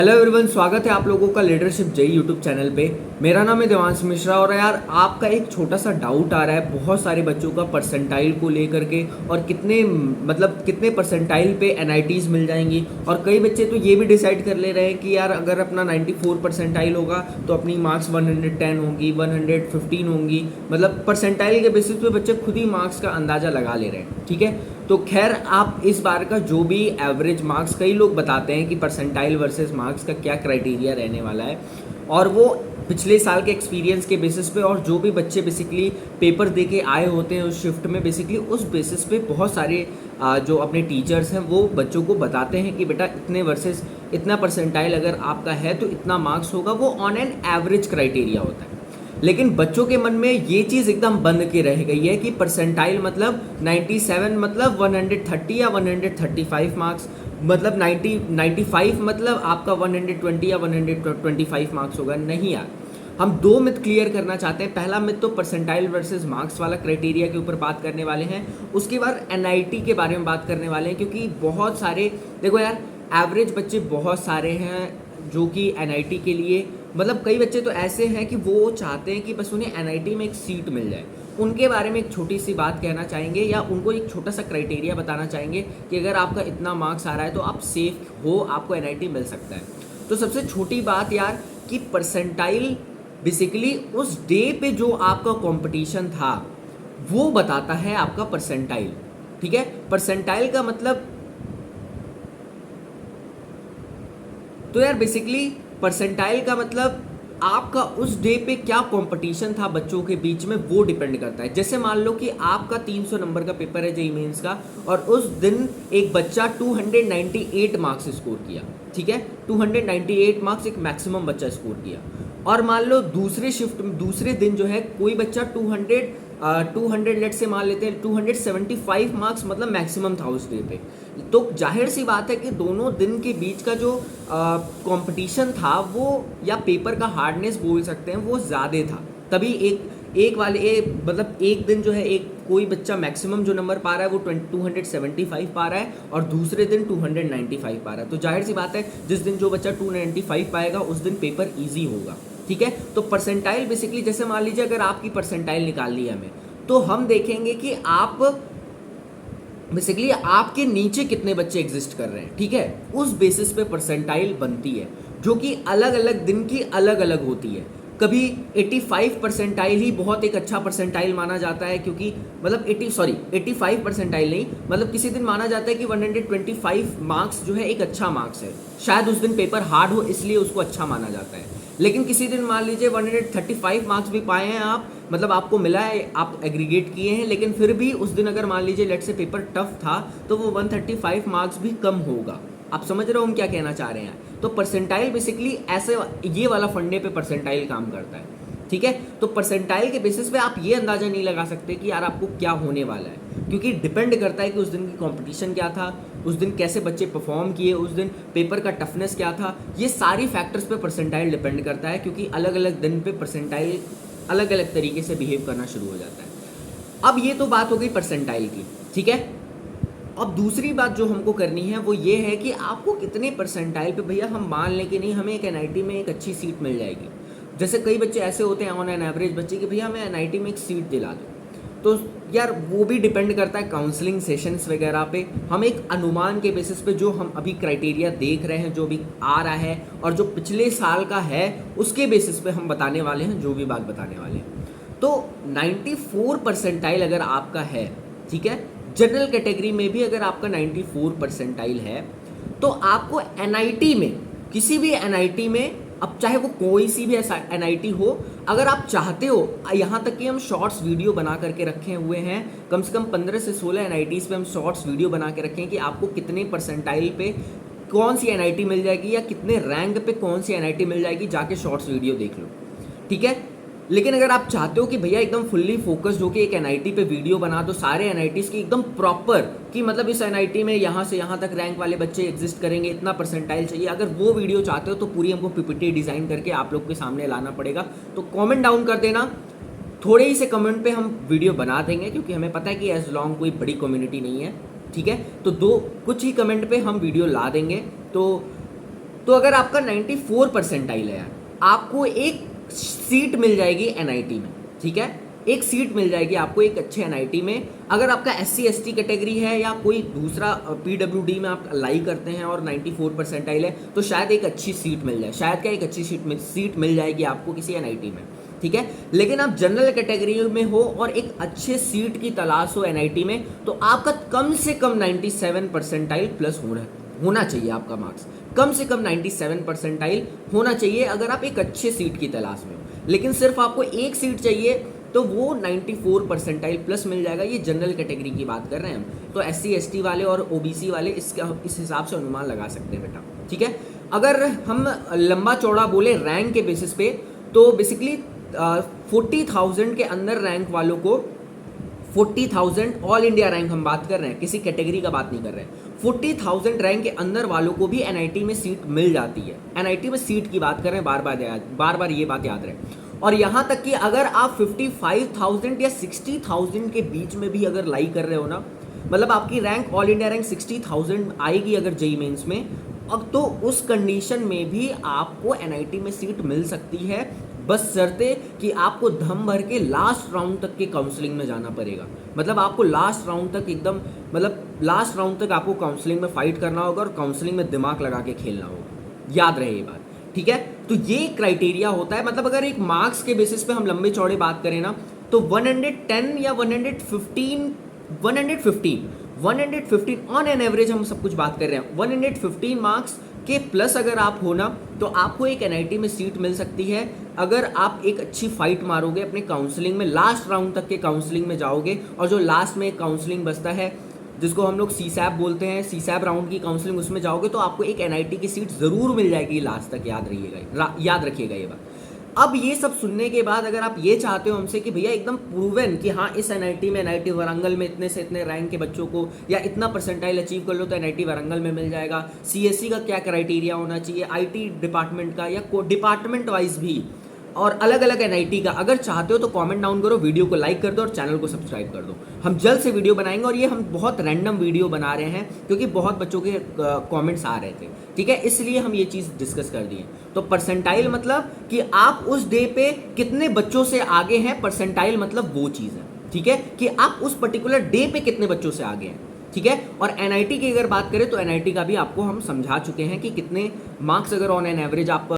Hello everyone, स्वागत है आप लोगों का लीडरशिप जेई यूट्यूब चैनल पे। मेरा नाम है देवांश मिश्रा और यार आपका एक छोटा सा डाउट आ रहा है बहुत सारे बच्चों का परसेंटाइल को लेकर के और कितने परसेंटाइल पे एनआईटीज मिल जाएंगी। और कई बच्चे तो ये भी डिसाइड कर ले रहे हैं कि यार अगर अपना 94 परसेंटाइल होगा तो अपनी मार्क्स 110 होंगी, 115 होंगी। मतलब परसेंटाइल के बेसिस पे बच्चे खुद ही मार्क्स का अंदाज़ा लगा ले रहे हैं। ठीक है, तो खैर आप इस बार का जो भी एवरेज मार्क्स, कई लोग बताते हैं कि परसेंटाइल वर्सेस मार्क्स का क्या क्राइटेरिया रहने वाला है, और वो पिछले साल के एक्सपीरियंस के बेसिस पे और जो भी बच्चे बेसिकली पेपर दे के आए होते हैं उस शिफ्ट में, बेसिकली उस बेसिस पे बहुत सारे जो अपने टीचर्स हैं वो बच्चों को बताते हैं कि बेटा इतने वर्सेस इतना परसेंटाइल अगर आपका है तो इतना मार्क्स होगा। वो ऑन एन एवरेज क्राइटेरिया होता है। लेकिन बच्चों के मन में ये चीज़ एकदम बंद के रह गई है कि परसेंटाइल मतलब 97 मतलब 130 या 135 मार्क्स, मतलब 95 मतलब आपका 120 या 125 मार्क्स होगा। नहीं यार, हम दो मिथ क्लियर करना चाहते हैं। पहला मिथ तो परसेंटाइल वर्सेस मार्क्स वाला क्राइटेरिया के ऊपर बात करने वाले हैं, उसके बाद एनआईटी के बारे में बात करने वाले हैं। क्योंकि बहुत सारे, देखो यार, एवरेज बच्चे बहुत सारे हैं जो कि एनआईटी के लिए, मतलब कई बच्चे तो ऐसे हैं कि वो चाहते हैं कि बस उन्हें एनआईटी में एक सीट मिल जाए। उनके बारे में एक छोटी सी बात कहना चाहेंगे या उनको एक छोटा सा क्राइटेरिया बताना चाहेंगे कि अगर आपका इतना मार्क्स आ रहा है तो आप सेफ हो, आपको एनआईटी मिल सकता है। तो सबसे छोटी बात यार कि परसेंटाइल बेसिकली उस डे पे जो आपका कंपटीशन था वो बताता है आपका परसेंटाइल। ठीक है, परसेंटाइल का मतलब, तो यार बेसिकली परसेंटाइल का मतलब आपका उस डे पे क्या कंपटीशन था बच्चों के बीच में, वो डिपेंड करता है। जैसे मान लो कि आपका 300 नंबर का पेपर है जेईई मेंस का, और उस दिन एक बच्चा 298 मार्क्स स्कोर किया। ठीक है, 298 मार्क्स एक मैक्सिमम बच्चा स्कोर किया। और मान लो दूसरे शिफ्ट में दूसरे दिन जो है कोई बच्चा 200 लेट से मान लेते हैं 275 मार्क्स मतलब मैक्सिमम था उस डे पे। तो जाहिर सी बात है कि दोनों दिन के बीच का जो कंपटीशन था वो, या पेपर का हार्डनेस बोल सकते हैं, वो ज़्यादा था। तभी मतलब एक दिन जो है एक कोई बच्चा मैक्सिमम जो नंबर पा रहा है वो 275 पा रहा है और दूसरे दिन 295 पा रहा है। तो जाहिर सी बात है जिस दिन जो बच्चा 295 पाएगा उस दिन पेपर ईजी होगा। ठीक है, तो परसेंटाइल बेसिकली, जैसे मान लीजिए अगर आपकी परसेंटाइल निकालनी है हमें, तो हम देखेंगे कि आप बेसिकली आपके नीचे कितने बच्चे एग्जिस्ट कर रहे हैं। ठीक है, उस बेसिस पे परसेंटाइल बनती है, जो कि अलग अलग दिन की अलग अलग होती है। कभी 85 परसेंटाइल ही बहुत एक अच्छा परसेंटाइल माना जाता है, क्योंकि मतलब 85 परसेंटाइल नहीं, मतलब किसी दिन माना जाता है कि 125 मार्क्स जो है एक अच्छा मार्क्स है, शायद उस दिन पेपर हार्ड हो इसलिए उसको अच्छा माना जाता है। लेकिन किसी दिन मान लीजिए 135 मार्क्स भी पाए हैं आप, मतलब आपको मिला है, आप एग्रीगेट किए हैं, लेकिन फिर भी उस दिन अगर मान लीजिए लेट से पेपर टफ था तो वो 135 मार्क्स भी कम होगा। आप समझ रहे हो हम क्या कहना चाह रहे हैं। तो परसेंटाइल बेसिकली ऐसे ये वाला फंडे पे परसेंटाइल काम करता है। ठीक है, तो परसेंटाइल के बेसिस पे आप ये अंदाजा नहीं लगा सकते कि यार आपको क्या होने वाला है, क्योंकि डिपेंड करता है कि उस दिन की कंपटीशन क्या था, उस दिन कैसे बच्चे परफॉर्म किए, उस दिन पेपर का टफनेस क्या था। ये सारी फैक्टर्स पे परसेंटाइल डिपेंड करता है, क्योंकि अलग अलग दिन पे परसेंटाइल अलग अलग तरीके से बिहेव करना शुरू हो जाता है। अब ये तो बात हो गई परसेंटाइल की। ठीक है, अब दूसरी बात जो हमको करनी है वो ये है कि आपको कितने परसेंटाइल पे, भैया हम मान लें कि नहीं हमें एक एनआईटी में एक अच्छी सीट मिल जाएगी। जैसे कई बच्चे ऐसे होते हैं ऑन एन एवरेज बच्चे कि भैया हमें एनआईटी में एक सीट दिला दो। तो यार वो भी डिपेंड करता है काउंसलिंग सेशंस वगैरह पे। हम एक अनुमान के बेसिस पे जो हम अभी क्राइटेरिया देख रहे हैं, जो भी आ रहा है और जो पिछले साल का है, उसके बेसिस पे हम बताने वाले हैं जो भी बात बताने वाले हैं। तो 94 परसेंटाइल अगर आपका है, ठीक है, जनरल कैटेगरी में भी अगर आपका 94 परसेंटाइल है, तो आपको एनआईटी में, किसी भी एनआईटी में, अब चाहे वो कोई सी भी एनआईटी हो, अगर आप चाहते हो, यहाँ तक कि हम शॉर्ट्स वीडियो बना करके रखे हुए हैं, कम से कम 15 से 16 एनआईटीज़ पे हम शॉर्ट्स वीडियो बना के रखे हैं कि आपको कितने परसेंटाइल पे कौन सी एनआईटी मिल जाएगी या कितने रैंक पे कौन सी एनआईटी मिल जाएगी, जाके शॉर्ट्स वीडियो देख लो। ठीक है, लेकिन अगर आप चाहते हो कि भैया एकदम फुल्ली फोकस्ड होकर एक एनआईटी पे वीडियो बना दो सारे एनआईटीज़ की एकदम प्रॉपर, कि मतलब इस एनआईटी में यहाँ से यहाँ तक रैंक वाले बच्चे एग्जिस्ट करेंगे, इतना परसेंटाइल चाहिए, अगर वो वीडियो चाहते हो तो पूरी हमको पीपीटी डिज़ाइन करके आप लोग के सामने लाना पड़ेगा। तो कॉमेंट डाउन कर देना, थोड़े ही से कमेंट पे हम वीडियो बना देंगे, क्योंकि हमें पता है कि एज लॉन्ग कोई बड़ी कम्युनिटी नहीं है। ठीक है, तो कुछ ही कमेंट पे हम वीडियो ला देंगे। तो तो अगर आपका 94 परसेंटाइल है यार, आपको एक सीट मिल जाएगी एनआईटी में, ठीक है, एक सीट मिल जाएगी आपको एक अच्छे एनआईटी में। अगर आपका SC ST कैटेगरी है या कोई दूसरा PWD में आप अलाई करते हैं और 94 परसेंटाइल है, तो शायद एक अच्छी सीट मिल जाए, शायद क्या एक अच्छी सीट मिल जाएगी आपको किसी एनआईटी में, ठीक है। लेकिन आप जनरल कैटेगरी में हो और एक अच्छे सीट की तलाश हो एनआईटी में, तो आपका कम से कम 97 परसेंटाइल प्लस होना चाहिए, आपका मार्क्स कम से कम 97 परसेंटाइल होना चाहिए अगर आप एक अच्छे सीट की तलाश में हो। लेकिन सिर्फ आपको एक सीट चाहिए तो वो 94 परसेंटाइल प्लस मिल जाएगा। ये जनरल कैटेगरी की बात कर रहे हैं हम, तो SC ST वाले और OBC वाले इस हिसाब से अनुमान लगा सकते हैं बेटा, ठीक है। अगर हम लंबा चौड़ा बोले रैंक के बेसिस पे, तो बेसिकली 40,000 के अंदर रैंक वालों को 40,000 ऑल इंडिया रैंक हम बात कर रहे हैं, किसी कैटेगरी का बात नहीं कर रहे हैं। 40,000 रैंक के अंदर वालों को भी एनआईटी में सीट मिल जाती है। एनआईटी में सीट की बात कर रहे हैं, बार बार ये बात याद रहे। और यहाँ तक कि अगर आप 55,000 या 60,000 के बीच में भी अगर लाई कर रहे हो ना, मतलब आपकी रैंक ऑल इंडिया रैंक 60,000 आएगी अगर जेईई मेंस में, अब तो उस कंडीशन में भी आपको एनआईटी में सीट मिल सकती है, बस शर्ते कि आपको दम भर के लास्ट राउंड तक के काउंसलिंग में जाना पड़ेगा। मतलब आपको लास्ट राउंड तक एकदम, मतलब लास्ट राउंड तक आपको काउंसलिंग में फाइट करना होगा और काउंसलिंग में दिमाग लगा के खेलना होगा, याद रहे ये बात, ठीक है। तो ये क्राइटेरिया होता है। मतलब अगर एक मार्क्स के बेसिस पे हम लंबे चौड़े बात करें ना, तो 110 या 115 ऑन एन एवरेज हम सब कुछ बात कर रहे हैं, 115 मार्क्स के प्लस अगर आप हो ना, तो आपको एक एनआईटी में सीट मिल सकती है अगर आप एक अच्छी फाइट मारोगे अपने काउंसलिंग में, लास्ट राउंड तक के काउंसलिंग में जाओगे। और जो लास्ट में एक काउंसलिंग बचता है जिसको हम लोग CSAP बोलते हैं, CSAP राउंड की काउंसलिंग, उसमें जाओगे तो आपको एक एनआईटी की सीट जरूर मिल जाएगी लास्ट तक, याद रखिएगा ये बात। अब ये सब सुनने के बाद अगर आप ये चाहते हो हमसे कि भैया एकदम प्रूवन कि हाँ इस एनआईटी में, एनआईटी वारंगल में इतने से इतने रैंक के बच्चों को या इतना परसेंटाइल अचीव कर लो तो एनआईटी वारंगल में मिल जाएगा, CSE का क्या क्राइटेरिया होना चाहिए, IT डिपार्टमेंट का या डिपार्टमेंट वाइज भी, और अलग अलग एनआईटी का अगर चाहते हो तो कमेंट डाउन करो, वीडियो को लाइक कर दो और चैनल को सब्सक्राइब कर दो। हम जल्द से वीडियो बनाएंगे और ये हम बहुत रैंडम वीडियो बना रहे हैं क्योंकि बहुत बच्चों के कमेंट्स आ रहे थे, ठीक है, इसलिए हम ये चीज़ डिस्कस कर दिए। तो परसेंटाइल मतलब कि आप उस डे पे कितने बच्चों से आगे हैं, परसेंटाइल मतलब वो चीज़ है, ठीक है, कि आप उस पर्टिकुलर डे पे कितने बच्चों से आगे हैं, ठीक है। और एनआईटी की अगर बात करें तो एनआईटी का भी आपको हम समझा चुके हैं कि कितने मार्क्स अगर ऑन एन एवरेज आप